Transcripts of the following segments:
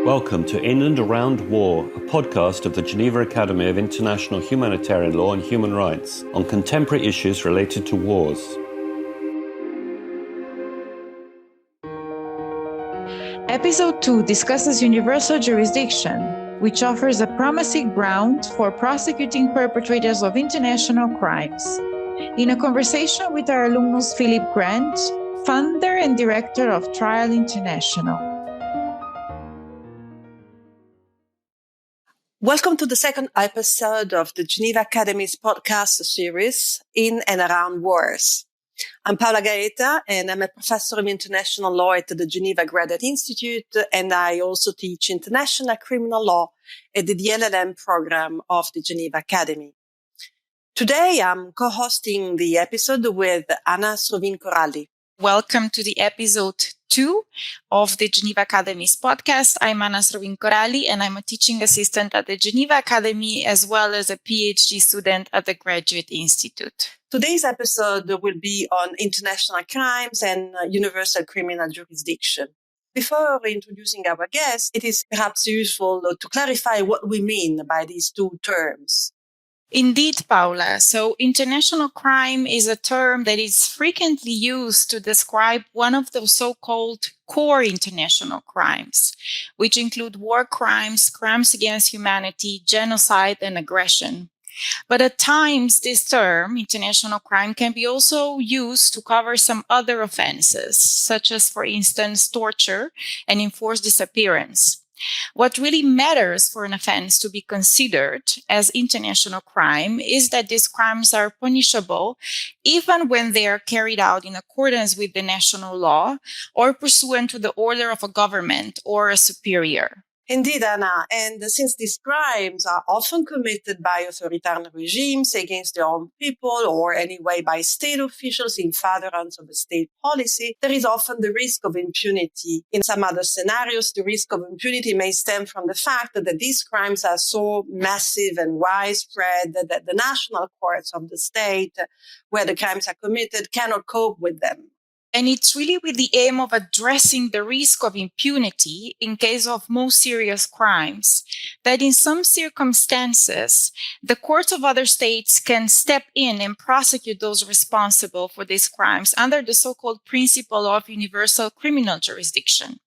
Welcome to In and Around War, a podcast of the Geneva Academy of International Humanitarian Law and Human Rights on contemporary issues related to wars. Episode 2 discusses universal jurisdiction, which offers a promising ground for prosecuting perpetrators of international crimes. In a conversation with our alumnus Philip Grant, founder and director of Trial International. Welcome to the second episode of the Geneva Academy's podcast series, In and Around Wars. I'm Paola Gaeta, and I'm a professor of international law at the Geneva Graduate Institute, and I also teach international criminal law at the DLLM program of the Geneva Academy. Today, I'm co-hosting the episode with Srovin Coralli. Welcome to the episode 2 of the Geneva Academy's podcast. I'm Srovin Coralli, and I'm a teaching assistant at the Geneva Academy, as well as a PhD student at the Graduate Institute. Today's episode will be on international crimes and universal criminal jurisdiction. Before introducing our guest, it is perhaps useful to clarify what we mean by these two terms. Indeed, Paola. So international crime is a term that is frequently used to describe one of the so-called core international crimes, which include war crimes, crimes against humanity, genocide, and aggression. But at times, this term, international crime, can be also used to cover some other offenses, such as, for instance, torture and enforced disappearance. What really matters for an offense to be considered as international crime is that these crimes are punishable even when they are carried out in accordance with the national law or pursuant to the order of a government or a superior. Indeed, Anna, and since these crimes are often committed by authoritarian regimes against their own people or anyway by state officials in furtherance of a state policy, there is often the risk of impunity. In some other scenarios, the risk of impunity may stem from the fact that these crimes are so massive and widespread that the national courts of the state where the crimes are committed cannot cope with them. And it's really with the aim of addressing the risk of impunity in case of most serious crimes that in some circumstances, the courts of other states can step in and prosecute those responsible for these crimes under the so-called principle of universal criminal jurisdiction.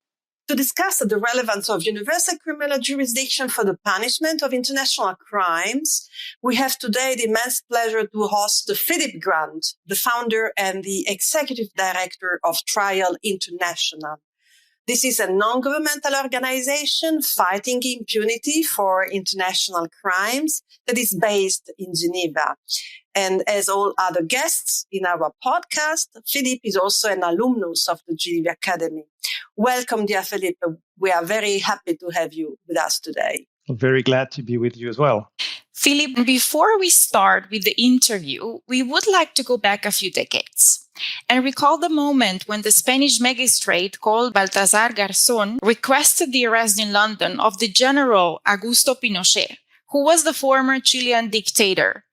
To discuss the relevance of universal criminal jurisdiction for the punishment of international crimes, we have today the immense pleasure to host Philip Grant, the founder and the executive director of Trial International. This is a non-governmental organization fighting impunity for international crimes that is based in Geneva. And as all other guests in our podcast, Philip is also an alumnus of the Geneva Academy. Welcome, dear Philip. We are very happy to have you with us today. I'm very glad to be with you as well. Philip, before we start with the interview, we would like to go back a few decades and recall the moment when the Spanish magistrate called Baltasar Garzón requested the arrest in London of the General Augusto Pinochet, who was the former Chilean dictator,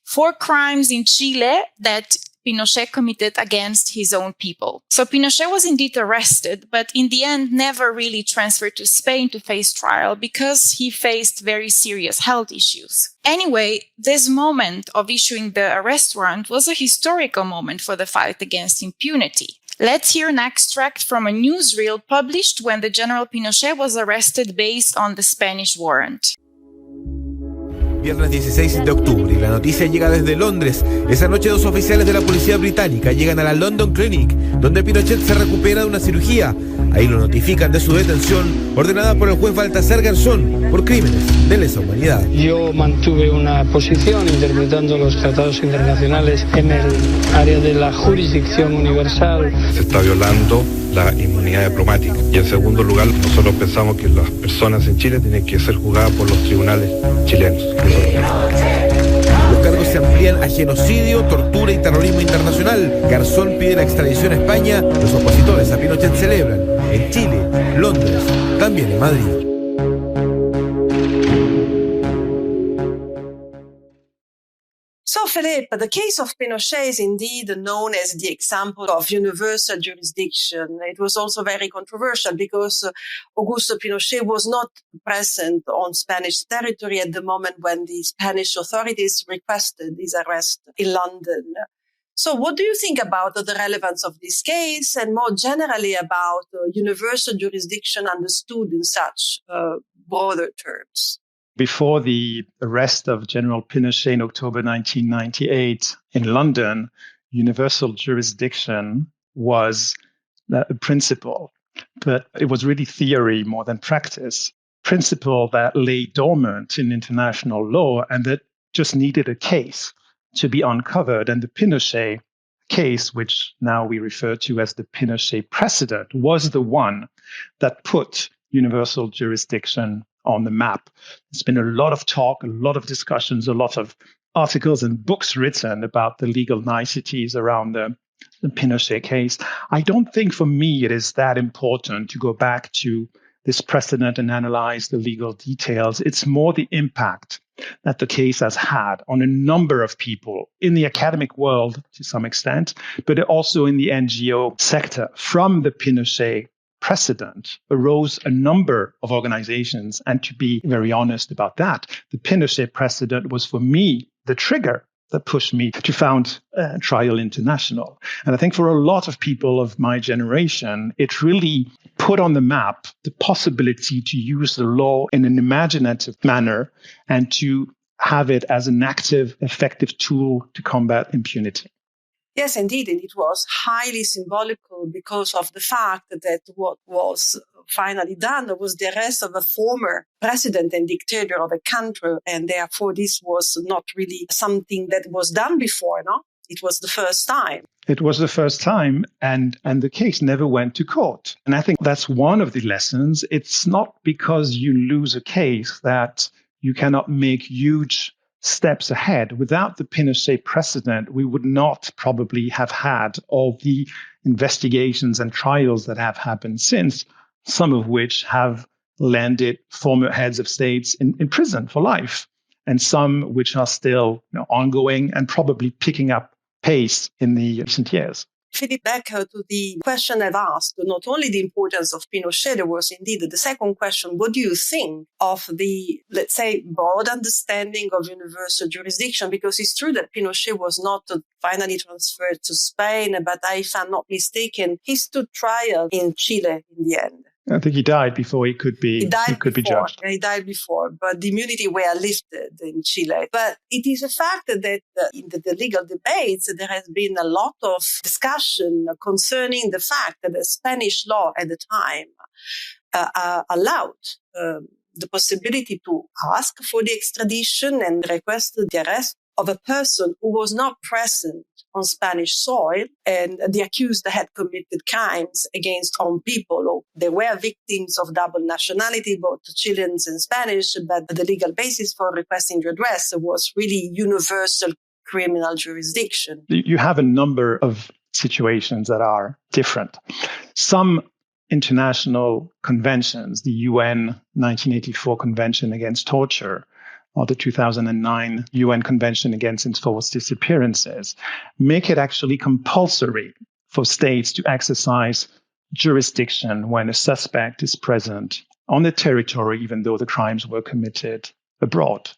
for crimes in Chile that Pinochet committed against his own people. So Pinochet was indeed arrested, but in the end never really transferred to Spain to face trial because he faced very serious health issues. Anyway, this moment of issuing the arrest warrant was a historical moment for the fight against impunity. Let's hear an extract from a newsreel published when the General Pinochet was arrested based on the Spanish warrant. Viernes 16 de octubre y la noticia llega desde Londres. Esa noche 2 oficiales de la policía británica llegan a la London Clinic, donde Pinochet se recupera de una cirugía. Ahí lo notifican de su detención, ordenada por el juez Baltasar Garzón, por crímenes de lesa humanidad. Yo mantuve una posición interpretando los tratados internacionales en el área de la jurisdicción universal. Se está violando la inmunidad diplomática. Y en segundo lugar, nosotros pensamos que las personas en Chile tienen que ser juzgadas por los tribunales chilenos. Los cargos se amplían a genocidio, tortura y terrorismo internacional. Garzón pide la extradición a España. Los opositores a Pinochet celebran en Chile, Londres, también en Madrid. So, Philippe, the case of Pinochet is indeed known as the example of universal jurisdiction. It was also very controversial because Augusto Pinochet was not present on Spanish territory at the moment when the Spanish authorities requested his arrest in London. So what do you think about the relevance of this case and more generally about universal jurisdiction understood in such broader terms? Before the arrest of General Pinochet in October 1998 in London, universal jurisdiction was a principle, but it was really theory more than practice. Principle that lay dormant in international law and that just needed a case to be uncovered. And the Pinochet case, which now we refer to as the Pinochet precedent, was the one that put universal jurisdiction on the map. There's been a lot of talk, a lot of discussions, a lot of articles and books written about the legal niceties around the Pinochet case. I don't think for me it is that important to go back to this precedent and analyze the legal details. It's more the impact that the case has had on a number of people in the academic world to some extent, but also in the NGO sector. From the Pinochet precedent arose a number of organizations. And to be very honest about that, the Pinochet precedent was for me the trigger that pushed me to found Trial International. And I think for a lot of people of my generation, it really put on the map the possibility to use the law in an imaginative manner and to have it as an active, effective tool to combat impunity. Yes, indeed. And it was highly symbolical because of the fact that what was finally done was the arrest of a former president and dictator of a country. And therefore, this was not really something that was done before, no? It was the first time. It was the first time, and the case never went to court. And I think that's one of the lessons. It's not because you lose a case that you cannot make huge steps ahead. Without the Pinochet precedent, we would not probably have had all the investigations and trials that have happened since, some of which have landed former heads of states in prison for life, and some which are still ongoing and probably picking up pace in the recent years. Philippe, back to the question I've asked, not only the importance of Pinochet, there was indeed the second question, what do you think of the, let's say, broad understanding of universal jurisdiction? Because it's true that Pinochet was not finally transferred to Spain, but if I'm not mistaken, he stood trial in Chile in the end. I think he died before he could be judged. He died before, but the immunity were lifted in Chile. But it is a fact that in the legal debates, there has been a lot of discussion concerning the fact that the Spanish law at the time allowed the possibility to ask for the extradition and request the arrest of a person who was not present on Spanish soil, and the accused had committed crimes against own people. They were victims of double nationality, both Chileans and Spanish, but the legal basis for requesting redress was really universal criminal jurisdiction. You have a number of situations that are different. Some international conventions, the UN 1984 Convention Against Torture, or the 2009 UN Convention Against Enforced Disappearances, make it actually compulsory for states to exercise jurisdiction when a suspect is present on the territory, even though the crimes were committed abroad.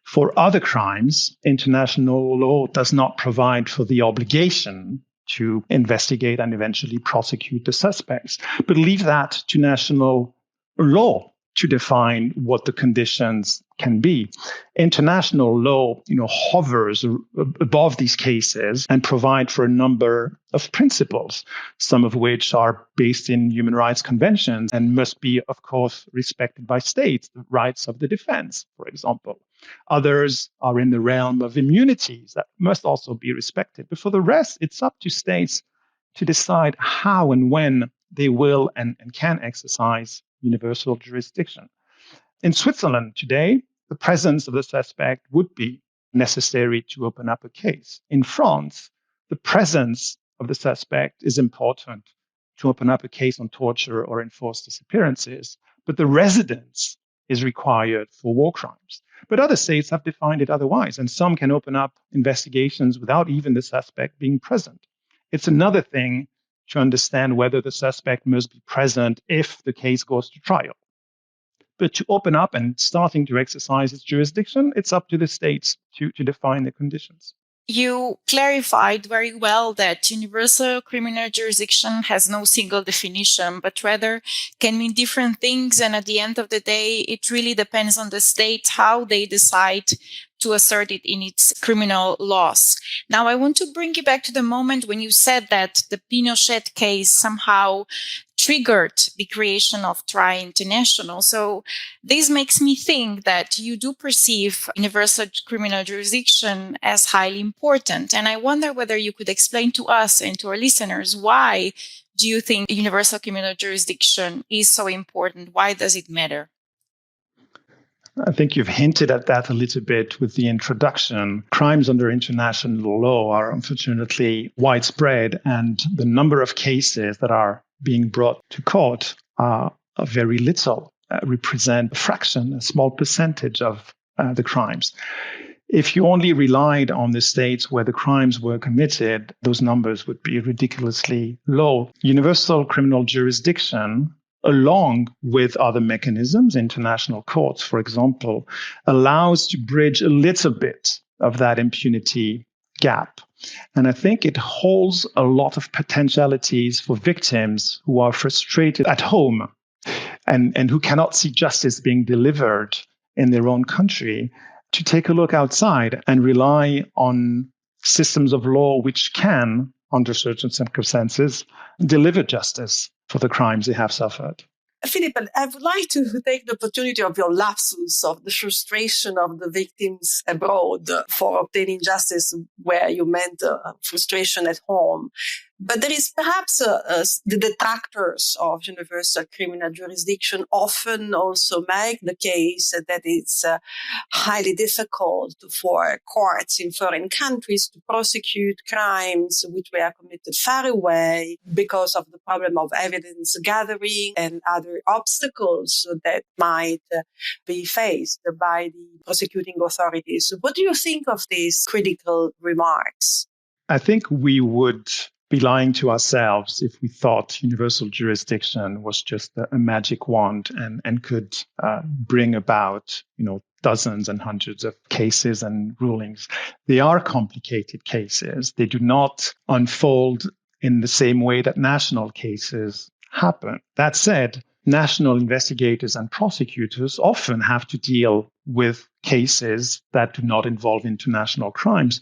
For other crimes, international law does not provide for the obligation to investigate and eventually prosecute the suspects, but leave that to national law to define what the conditions can be. International law, hovers above these cases and provide for a number of principles, some of which are based in human rights conventions and must be, of course, respected by states, the rights of the defense, for example. Others are in the realm of immunities that must also be respected. But for the rest, it's up to states to decide how and when they will and can exercise universal jurisdiction. In Switzerland today, the presence of the suspect would be necessary to open up a case. In France, the presence of the suspect is important to open up a case on torture or enforced disappearances, but the residence is required for war crimes. But other states have defined it otherwise, and some can open up investigations without even the suspect being present. It's another thing to understand whether the suspect must be present if the case goes to trial. But to open up and starting to exercise its jurisdiction, it's up to the states to define the conditions. You clarified very well that universal criminal jurisdiction has no single definition, but rather can mean different things. And at the end of the day, it really depends on the state how they decide to assert it in its criminal laws. Now, I want to bring you back to the moment when you said that the Pinochet case somehow triggered the creation of TRI International. So this makes me think that you do perceive universal criminal jurisdiction as highly important. And I wonder whether you could explain to us and to our listeners, why do you think universal criminal jurisdiction is so important? Why does it matter? I think you've hinted at that a little bit with the introduction. Crimes under international law are unfortunately widespread, and the number of cases that are being brought to court are very little, represent a fraction, a small percentage of the crimes. If you only relied on the states where the crimes were committed, those numbers would be ridiculously low. Universal criminal jurisdiction, along with other mechanisms, international courts, for example, allows to bridge a little bit of that impunity gap. And I think it holds a lot of potentialities for victims who are frustrated at home and who cannot see justice being delivered in their own country, to take a look outside and rely on systems of law which can, under certain circumstances, deliver justice for the crimes they have suffered. Philippe, I would like to take the opportunity of your lapsus, of the frustration of the victims abroad for obtaining justice, where you meant frustration at home. But there is perhaps the detractors of universal criminal jurisdiction often also make the case that it's highly difficult for courts in foreign countries to prosecute crimes which were committed far away because of the problem of evidence gathering and other obstacles that might be faced by the prosecuting authorities. What do you think of these critical remarks? I think we would be lying to ourselves if we thought universal jurisdiction was just a magic wand and could bring about, dozens and hundreds of cases and rulings. They are complicated cases. They do not unfold in the same way that national cases happen. That said, national investigators and prosecutors often have to deal with cases that do not involve international crimes,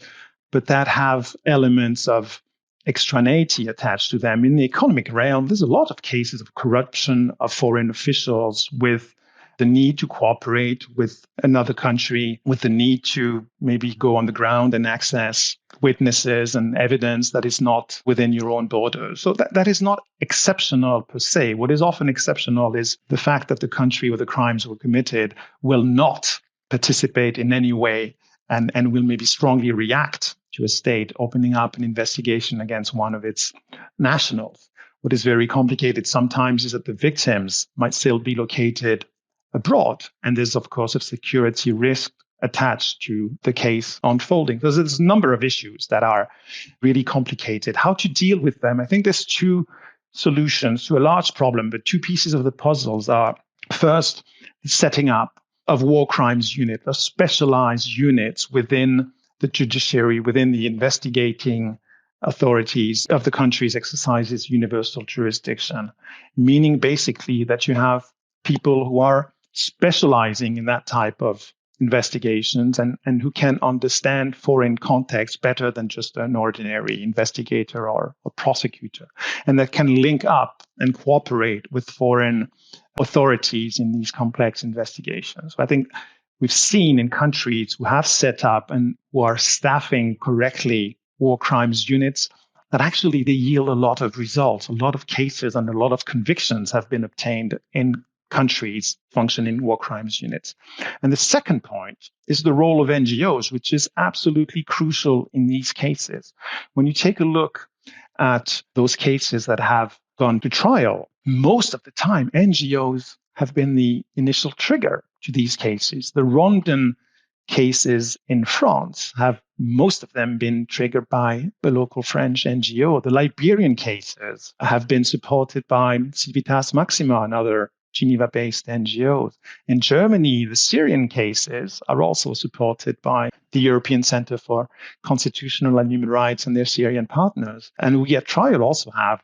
but that have elements of extraneity attached to them. In the economic realm, there's a lot of cases of corruption of foreign officials with the need to cooperate with another country, with the need to maybe go on the ground and access witnesses and evidence that is not within your own borders. So that is not exceptional per se. What is often exceptional is the fact that the country where the crimes were committed will not participate in any way and will maybe strongly react to a state opening up an investigation against one of its nationals. What is very complicated sometimes is that the victims might still be located abroad. And there's, of course, a security risk attached to the case unfolding. So there's a number of issues that are really complicated. How to deal with them? I think there's two solutions to a large problem, but two pieces of the puzzles are, first, setting up of war crimes unit, of specialized units within the judiciary, within the investigating authorities of the countries exercises universal jurisdiction, meaning basically that you have people who are specializing in that type of investigations and who can understand foreign context better than just an ordinary investigator or prosecutor, and that can link up and cooperate with foreign authorities in these complex investigations. So I think we've seen in countries who have set up and who are staffing correctly war crimes units that actually they yield a lot of results. A lot of cases and a lot of convictions have been obtained in countries functioning war crimes units. And the second point is the role of NGOs, which is absolutely crucial in these cases. When you take a look at those cases that have gone to trial, most of the time NGOs have been the initial trigger to these cases. The Rwandan cases in France have most of them been triggered by the local French NGO. The Liberian cases have been supported by Civitas Maxima and other Geneva-based NGOs. In Germany, the Syrian cases are also supported by the European Center for Constitutional and Human Rights and their Syrian partners. And we at Trial also have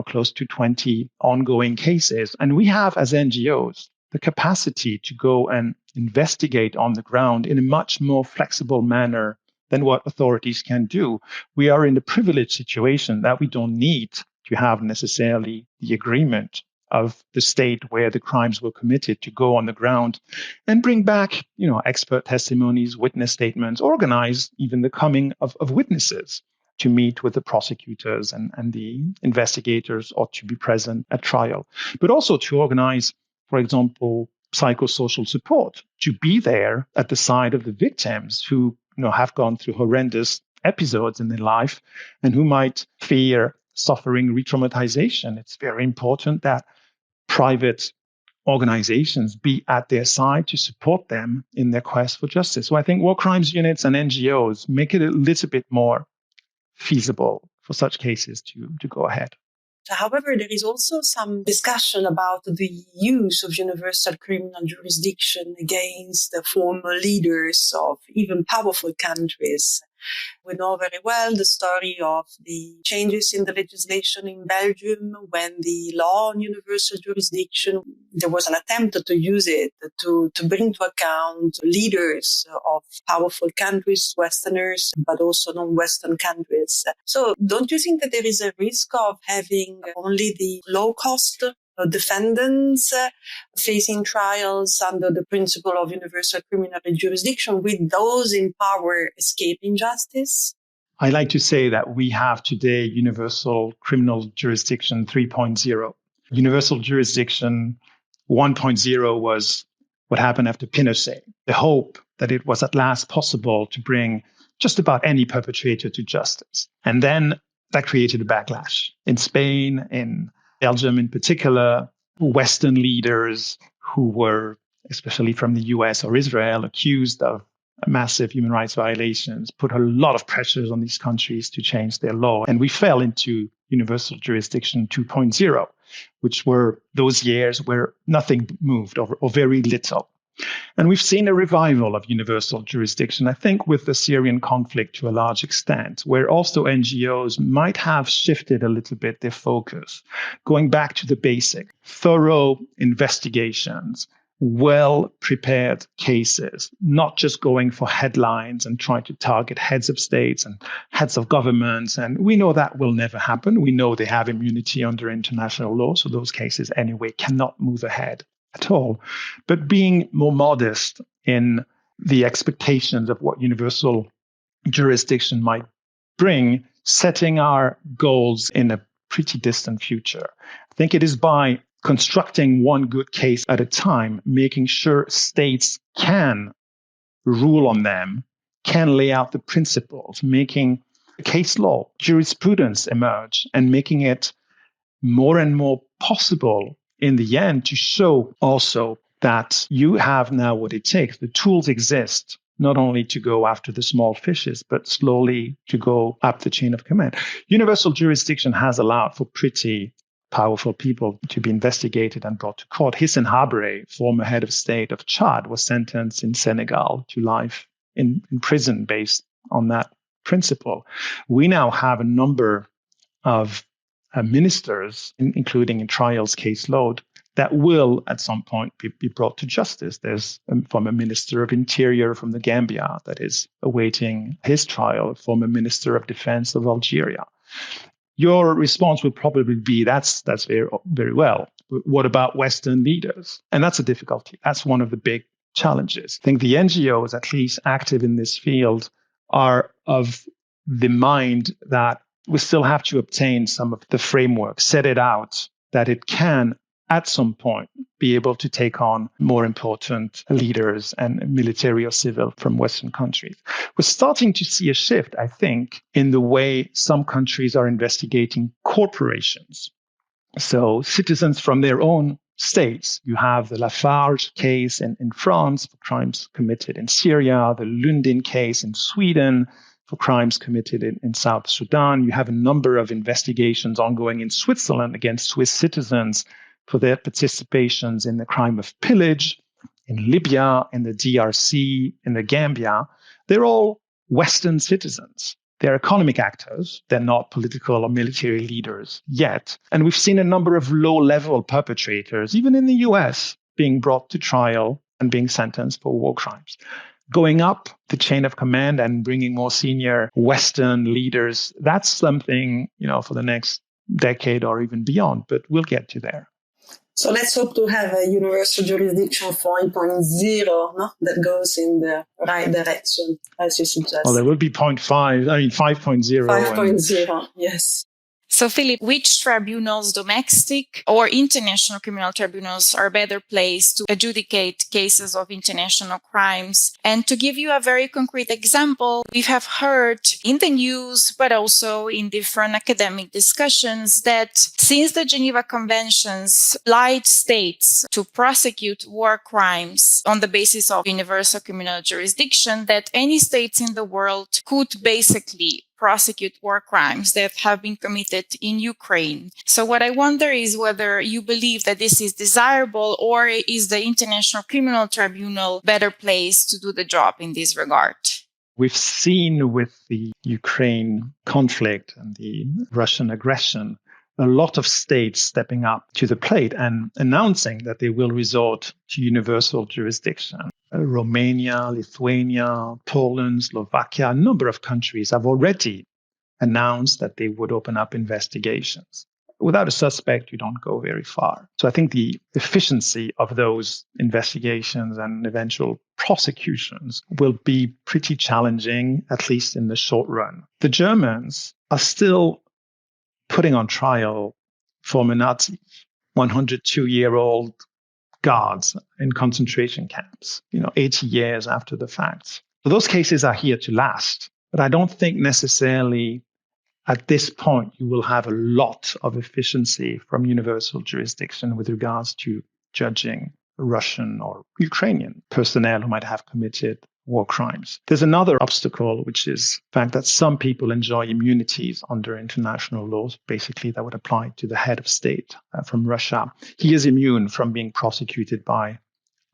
close to 20 ongoing cases. And we have, as NGOs, the capacity to go and investigate on the ground in a much more flexible manner than what authorities can do. We are in the privileged situation that we don't need to have necessarily the agreement of the state where the crimes were committed to go on the ground and bring back, expert testimonies, witness statements, organize even the coming of witnesses to meet with the prosecutors and the investigators ought to be present at trial, but also to organize, for example, psychosocial support, to be there at the side of the victims who have gone through horrendous episodes in their life and who might fear suffering re-traumatization. It's very important that private organizations be at their side to support them in their quest for justice. So I think war crimes units and NGOs make it a little bit more feasible for such cases to go ahead. However, there is also some discussion about the use of universal criminal jurisdiction against the former leaders of even powerful countries. We know very well the story of the changes in the legislation in Belgium when the law on universal jurisdiction, there was an attempt to use it to bring to account leaders of powerful countries, Westerners, but also non-Western countries. So don't you think that there is a risk of having only the low-cost defendants facing trials under the principle of universal criminal jurisdiction with those in power escaping justice? I like to say that we have today universal criminal jurisdiction 3.0. Universal jurisdiction 1.0 was what happened after Pinochet. The hope that it was at last possible to bring just about any perpetrator to justice. And then that created a backlash. In Spain, in Belgium in particular, Western leaders who were, especially from the US or Israel, accused of massive human rights violations, put a lot of pressures on these countries to change their law. And we fell into universal jurisdiction 2.0, which were those years where nothing moved or very little. And we've seen a revival of universal jurisdiction, I think, with the Syrian conflict to a large extent, where also NGOs might have shifted a little bit their focus, going back to the basic, thorough investigations, well-prepared cases, not just going for headlines and trying to target heads of states and heads of governments. And we know that will never happen. We know they have immunity under international law, so those cases anyway cannot move ahead at all. But being more modest in the expectations of what universal jurisdiction might bring, setting our goals in a pretty distant future. I think it is by constructing one good case at a time, making sure states can rule on them, can lay out the principles, making case law, jurisprudence emerge, and making it more and more possible in the end to show also that you have now what it takes. The tools exist, not only to go after the small fishes, but slowly to go up the chain of command. Universal jurisdiction has allowed for pretty powerful people to be investigated and brought to court. Hissène Habré, former head of state of Chad, was sentenced in Senegal to life in prison based on that principle. We now have a number of ministers, including in trials caseload, that will at some point be brought to justice. There's a former minister of interior from the Gambia that is awaiting his trial, a former minister of defense of Algeria. Your response would probably be, that's very, very well. But what about Western leaders? And that's a difficulty. That's one of the big challenges. I think the NGOs, at least active in this field, are of the mind that we still have to obtain some of the framework, set it out, that it can, at some point, be able to take on more important leaders and military or civil from Western countries. We're starting to see a shift, I think, in the way some countries are investigating corporations. So citizens from their own states. You have the Lafarge case in France for crimes committed in Syria, the Lundin case in Sweden for crimes committed in South Sudan. You have a number of investigations ongoing in Switzerland against Swiss citizens for their participations in the crime of pillage, in Libya, in the DRC, in the Gambia. They're all Western citizens. They're economic actors. They're not political or military leaders yet. And we've seen a number of low-level perpetrators, even in the US, being brought to trial and being sentenced for war crimes. Going up the chain of command and bringing more senior Western leaders, that's something, for the next decade or even beyond, but we'll get to there. So let's hope to have a universal jurisdiction 4.0, no? That goes in the right direction, as you suggest. Well, there will be 5.0. 5.0, yes. So, Philip, which tribunals, domestic or international criminal tribunals, are better placed to adjudicate cases of international crimes? And to give you a very concrete example, we have heard in the news, but also in different academic discussions, that since the Geneva Conventions obliged states to prosecute war crimes on the basis of universal criminal jurisdiction, that any states in the world could basically prosecute war crimes that have been committed in Ukraine. So what I wonder is whether you believe that this is desirable, or is the International Criminal Tribunal better placed to do the job in this regard? We've seen with the Ukraine conflict and the Russian aggression, a lot of states stepping up to the plate and announcing that they will resort to universal jurisdiction. Romania, Lithuania, Poland, Slovakia, a number of countries have already announced that they would open up investigations. Without a suspect, you don't go very far. So I think the efficiency of those investigations and eventual prosecutions will be pretty challenging, at least in the short run. The Germans are still putting on trial former Nazis, 102-year-old guards in concentration camps, 80 years after the fact. So those cases are here to last. But I don't think necessarily at this point you will have a lot of efficiency from universal jurisdiction with regards to judging Russian or Ukrainian personnel who might have committed war crimes. There's another obstacle, which is the fact that some people enjoy immunities under international laws. Basically, that would apply to the head of state from Russia. He is immune from being prosecuted by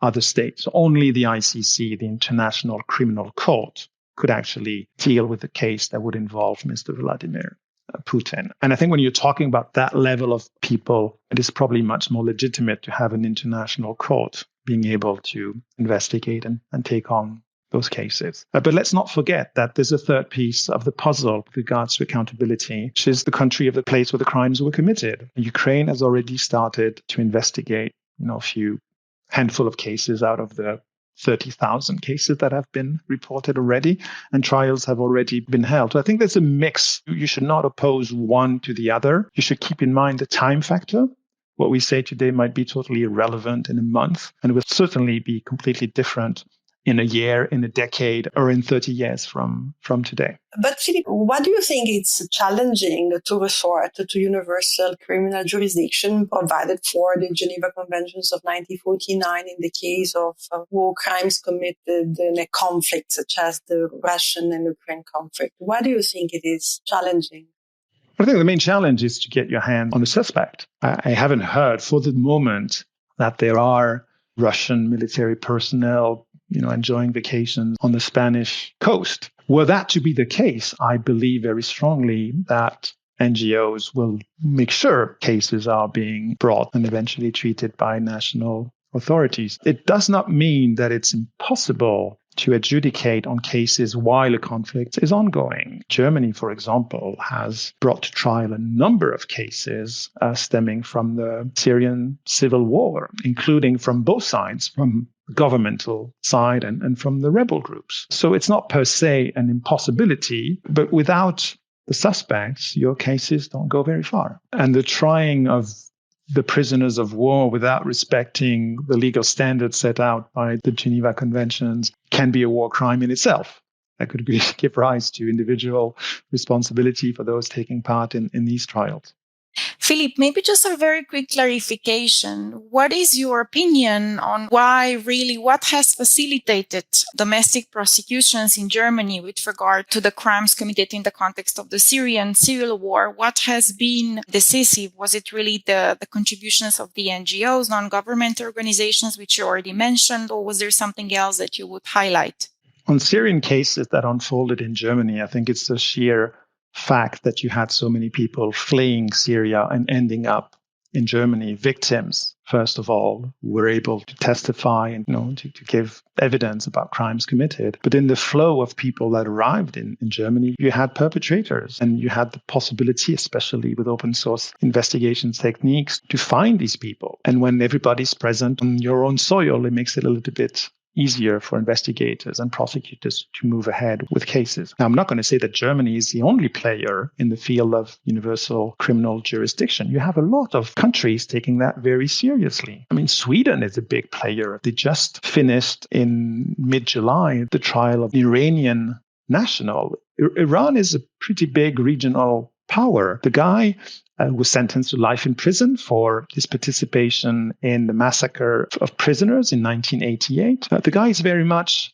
other states. Only the ICC, the International Criminal Court, could actually deal with a case that would involve Mr. Vladimir Putin. And I think when you're talking about that level of people, it is probably much more legitimate to have an international court being able to investigate and take on those cases. But let's not forget that there's a third piece of the puzzle with regards to accountability, which is the country of the place where the crimes were committed. Ukraine has already started to investigate, a few handful of cases out of the 30,000 cases that have been reported already, and trials have already been held. So I think there's a mix. You should not oppose one to the other. You should keep in mind the time factor. What we say today might be totally irrelevant in a month, and will certainly be completely different in a year, in a decade, or in 30 years from today. But Philip, what do you think it's challenging to resort to universal criminal jurisdiction provided for the Geneva Conventions of 1949 in the case of war crimes committed in a conflict such as the Russian and Ukraine conflict? Why do you think it is challenging? I think the main challenge is to get your hand on a suspect. I haven't heard for the moment that there are Russian military personnel enjoying vacations on the Spanish coast. Were that to be the case, I believe very strongly that NGOs will make sure cases are being brought and eventually treated by national authorities. It does not mean that it's impossible to adjudicate on cases while a conflict is ongoing. Germany, for example, has brought to trial a number of cases stemming from the Syrian civil war, including from both sides, from the governmental side and from the rebel groups. So it's not per se an impossibility, but without the suspects, your cases don't go very far. And the trying of the prisoners of war without respecting the legal standards set out by the Geneva Conventions can be a war crime in itself. That could give rise to individual responsibility for those taking part in these trials. Philip, maybe just a very quick clarification. What is your opinion on what has facilitated domestic prosecutions in Germany with regard to the crimes committed in the context of the Syrian civil war? What has been decisive? Was it really the contributions of the NGOs, non-government organizations, which you already mentioned, or was there something else that you would highlight? On Syrian cases that unfolded in Germany, I think it's the sheer fact that you had so many people fleeing Syria and ending up in Germany, victims, first of all, who were able to testify and to give evidence about crimes committed. But in the flow of people that arrived in Germany, you had perpetrators, and you had the possibility, especially with open source investigation techniques, to find these people. And when everybody's present on your own soil, it makes it a little bit easier for investigators and prosecutors to move ahead with cases. Now, I'm not going to say that Germany is the only player in the field of universal criminal jurisdiction. You have a lot of countries taking that very seriously. I mean, Sweden is a big player. They just finished in mid-July the trial of the Iranian national. Iran is a pretty big regional power. The guy was sentenced to life in prison for his participation in the massacre of prisoners in 1988. The guy is very much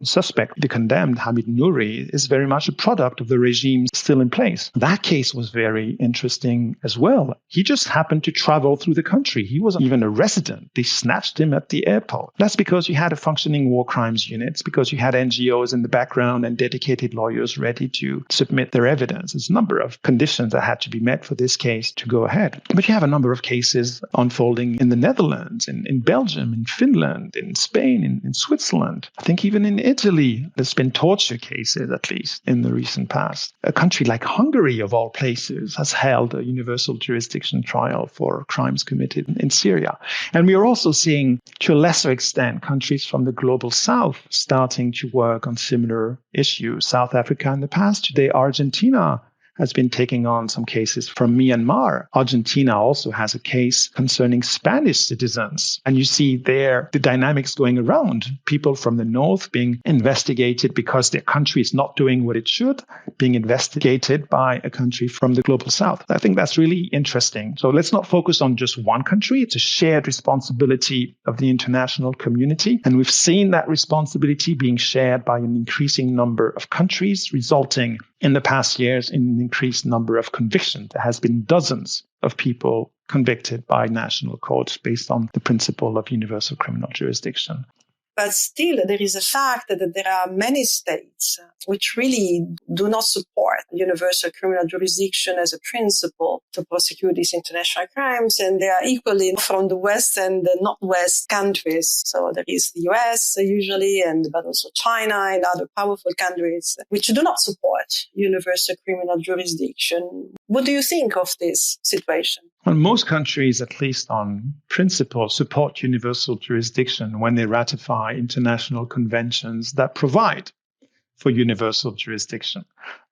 suspect. The condemned, Hamid Nouri, is very much a product of the regime still in place. That case was very interesting as well. He just happened to travel through the country. He wasn't even a resident. They snatched him at the airport. That's because you had a functioning war crimes unit. It's because you had NGOs in the background and dedicated lawyers ready to submit their evidence. There's a number of conditions that had to be met for this case to go ahead. But you have a number of cases unfolding in the Netherlands, in Belgium, in Finland, in Spain, in Switzerland. I think even in Italy, there's been torture cases, at least in the recent past. A country like Hungary, of all places, has held a universal jurisdiction trial for crimes committed in Syria. And we are also seeing, to a lesser extent, countries from the global south starting to work on similar issues. South Africa in the past, today Argentina has been taking on some cases from Myanmar. Argentina also has a case concerning Spanish citizens. And you see there the dynamics going around. People from the north being investigated because their country is not doing what it should, being investigated by a country from the global south. I think that's really interesting. So let's not focus on just one country. It's a shared responsibility of the international community. And we've seen that responsibility being shared by an increasing number of countries, resulting in the past years in an increased number of convictions. There has been dozens of people convicted by national courts based on the principle of universal criminal jurisdiction. But still, there is a fact that there are many states which really do not support universal criminal jurisdiction as a principle to prosecute these international crimes. And they are equally from the West and the Northwest countries. So there is the US usually, but also China and other powerful countries which do not support universal criminal jurisdiction. What do you think of this situation? Well, most countries, at least on principle, support universal jurisdiction when they ratify international conventions that provide for universal jurisdiction.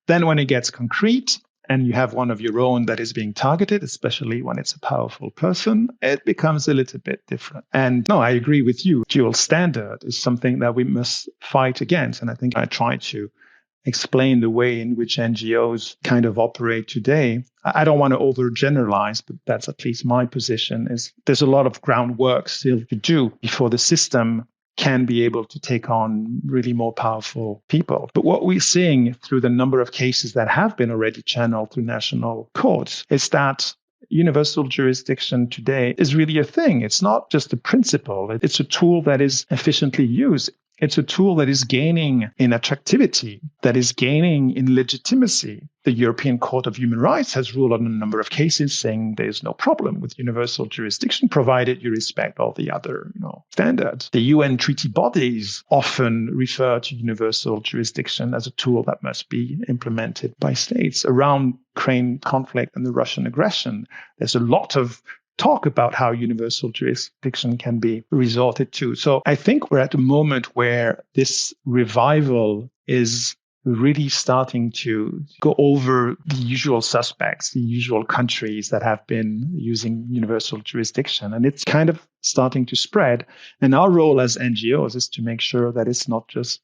Then when it gets concrete and you have one of your own that is being targeted, especially when it's a powerful person, it becomes a little bit different. And no, I agree with you. Dual standard is something that we must fight against. And I think I try to explain the way in which NGOs kind of operate today. I don't want to overgeneralize, but that's at least my position, is there's a lot of groundwork still to do before the system can be able to take on really more powerful people. But what we're seeing through the number of cases that have been already channeled through national courts is that universal jurisdiction today is really a thing. It's not just a principle. It's a tool that is efficiently used. It's a tool that is gaining in attractivity, that is gaining in legitimacy. The European Court of Human Rights has ruled on a number of cases saying there's no problem with universal jurisdiction, provided you respect all the other standards. The UN treaty bodies often refer to universal jurisdiction as a tool that must be implemented by states. Around Ukraine conflict and the Russian aggression, there's a lot of talk about how universal jurisdiction can be resorted to. So I think we're at a moment where this revival is really starting to go over the usual suspects, the usual countries that have been using universal jurisdiction. And it's kind of starting to spread. And our role as NGOs is to make sure that it's not just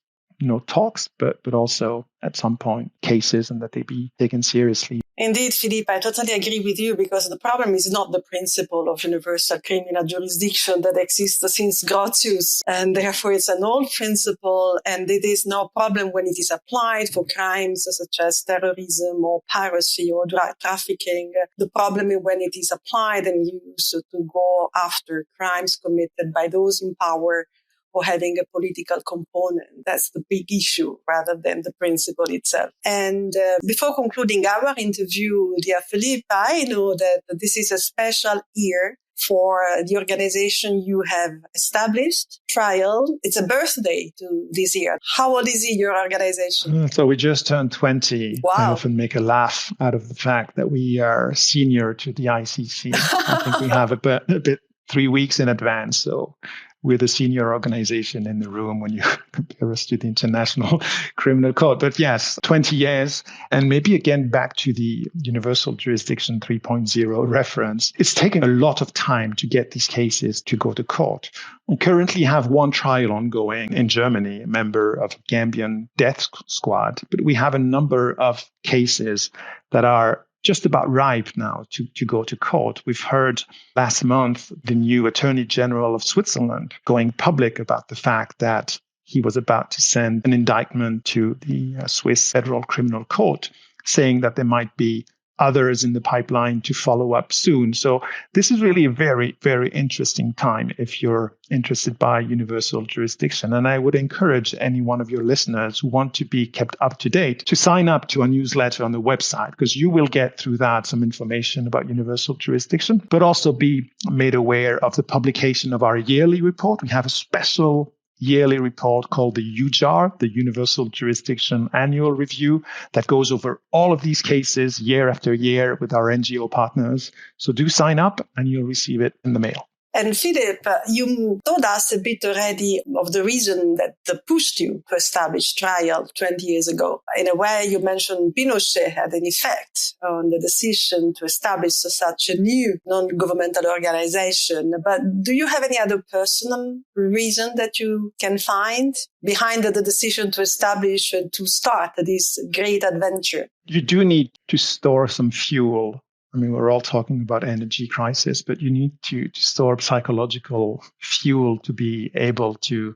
talks, but also at some point cases, and that they be taken seriously. Indeed, Philippe, I totally agree with you, because the problem is not the principle of universal criminal jurisdiction that exists since Grotius, and therefore it's an old principle, and it is no problem when it is applied for crimes such as terrorism or piracy or drug trafficking. The problem is when it is applied and used to go after crimes committed by those in power or having a political component. That's the big issue rather than the principle itself. And before concluding our interview, dear Philippe, I know that this is a special year for the organization you have established, Trial. It's a birthday to this year. How old is your organization? So we just turned 20. Wow. I often make a laugh out of the fact that we are senior to the ICC. I think we have a bit 3 weeks in advance. So we're the senior organization in the room when you compare us to the International Criminal Court. But yes, 20 years. And maybe again, back to the Universal Jurisdiction 3.0 reference. It's taken a lot of time to get these cases to go to court. We currently have one trial ongoing in Germany, a member of a Gambian death squad. But we have a number of cases that are just about ripe now to go to court. We've heard last month the new Attorney General of Switzerland going public about the fact that he was about to send an indictment to the Swiss Federal Criminal Court, saying that there might be others in the pipeline to follow up soon. So this is really a very, very interesting time if you're interested by universal jurisdiction. And I would encourage any one of your listeners who want to be kept up to date to sign up to a newsletter on the website, because you will get through that some information about universal jurisdiction, but also be made aware of the publication of our yearly report. We have a special yearly report called the UJAR, the Universal Jurisdiction Annual Review, that goes over all of these cases year after year with our NGO partners. So do sign up and you'll receive it in the mail. And Philippe, you told us a bit already of the reason that pushed you to establish Trial 20 years ago. In a way, you mentioned Pinochet had an effect on the decision to establish such a new non-governmental organization. But do you have any other personal reason that you can find behind the decision to establish and to start this great adventure? You do need to store some fuel. I mean, we're all talking about energy crisis, but you need to store psychological fuel to be able to,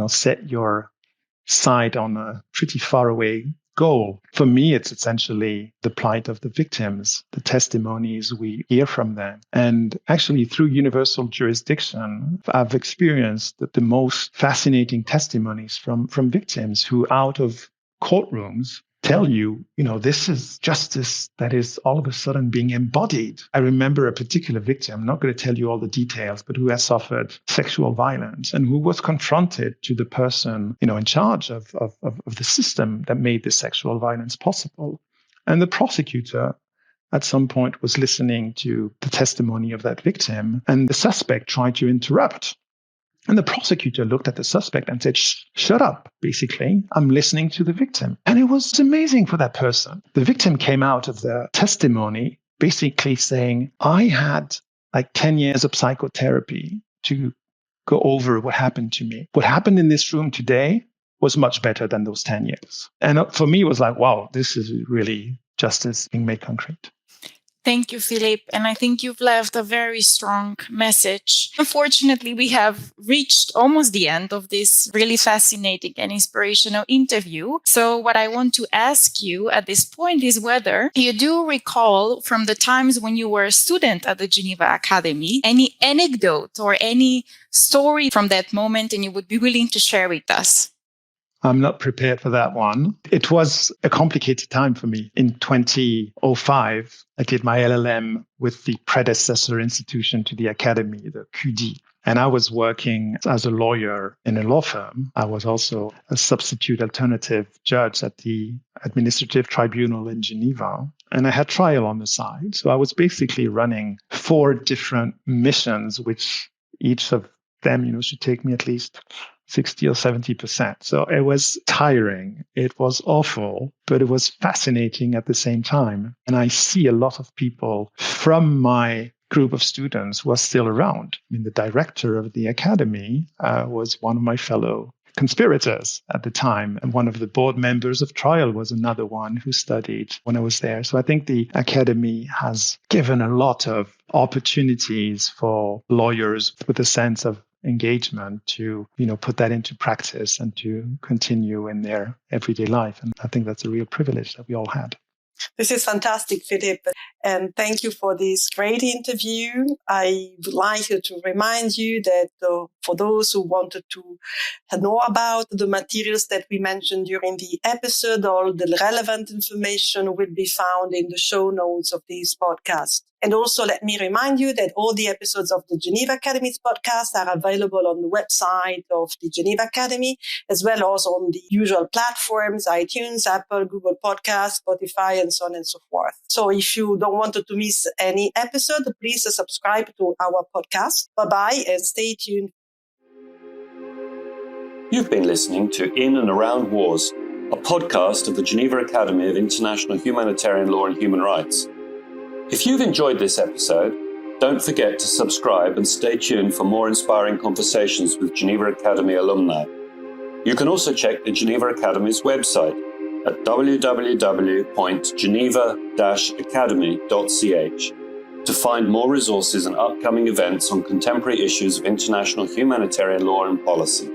set your sight on a pretty far away goal. For me, it's essentially the plight of the victims, the testimonies we hear from them. And actually, through universal jurisdiction, I've experienced the most fascinating testimonies from victims who, out of courtrooms, tell you, this is justice that is all of a sudden being embodied. I remember a particular victim, I'm not going to tell you all the details, but who has suffered sexual violence and who was confronted to the person, in charge of the system that made this sexual violence possible. And the prosecutor at some point was listening to the testimony of that victim, and the suspect tried to interrupt. And the prosecutor looked at the suspect and said, shut up, basically. I'm listening to the victim. And it was amazing for that person. The victim came out of the testimony basically saying, I had 10 years of psychotherapy to go over what happened to me. What happened in this room today was much better than those 10 years. And for me, it was like, wow, this is really justice being made concrete. Thank you, Philippe. And I think you've left a very strong message. Unfortunately, we have reached almost the end of this really fascinating and inspirational interview. So what I want to ask you at this point is whether you do recall from the times when you were a student at the Geneva Academy, any anecdote or any story from that moment, and you would be willing to share with us. I'm not prepared for that one. It was a complicated time for me. In 2005, I did my LLM with the predecessor institution to the academy, the QD. And I was working as a lawyer in a law firm. I was also a substitute alternative judge at the administrative tribunal in Geneva. And I had trial on the side. So I was basically running 4 different missions, which each of them, should take me at least 60 or 70%. So it was tiring. It was awful, but it was fascinating at the same time. And I see a lot of people from my group of students who are still around. I mean, the director of the academy was one of my fellow conspirators at the time. And one of the board members of Trial was another one who studied when I was there. So I think the academy has given a lot of opportunities for lawyers with a sense of engagement to, put that into practice and to continue in their everyday life. And I think that's a real privilege that we all had. This is fantastic, Philippe. And thank you for this great interview. I would like to remind you that for those who wanted to know about the materials that we mentioned during the episode, all the relevant information will be found in the show notes of this podcast. And also let me remind you that all the episodes of the Geneva Academy's podcast are available on the website of the Geneva Academy, as well as on the usual platforms, iTunes, Apple, Google Podcasts, Spotify, and so on and so forth. So if you don't want to miss any episode, please subscribe to our podcast. Bye-bye and stay tuned. You've been listening to In and Around Wars, a podcast of the Geneva Academy of International Humanitarian Law and Human Rights. If you've enjoyed this episode, don't forget to subscribe and stay tuned for more inspiring conversations with Geneva Academy alumni. You can also check the Geneva Academy's website at www.geneva-academy.ch to find more resources and upcoming events on contemporary issues of international humanitarian law and policy.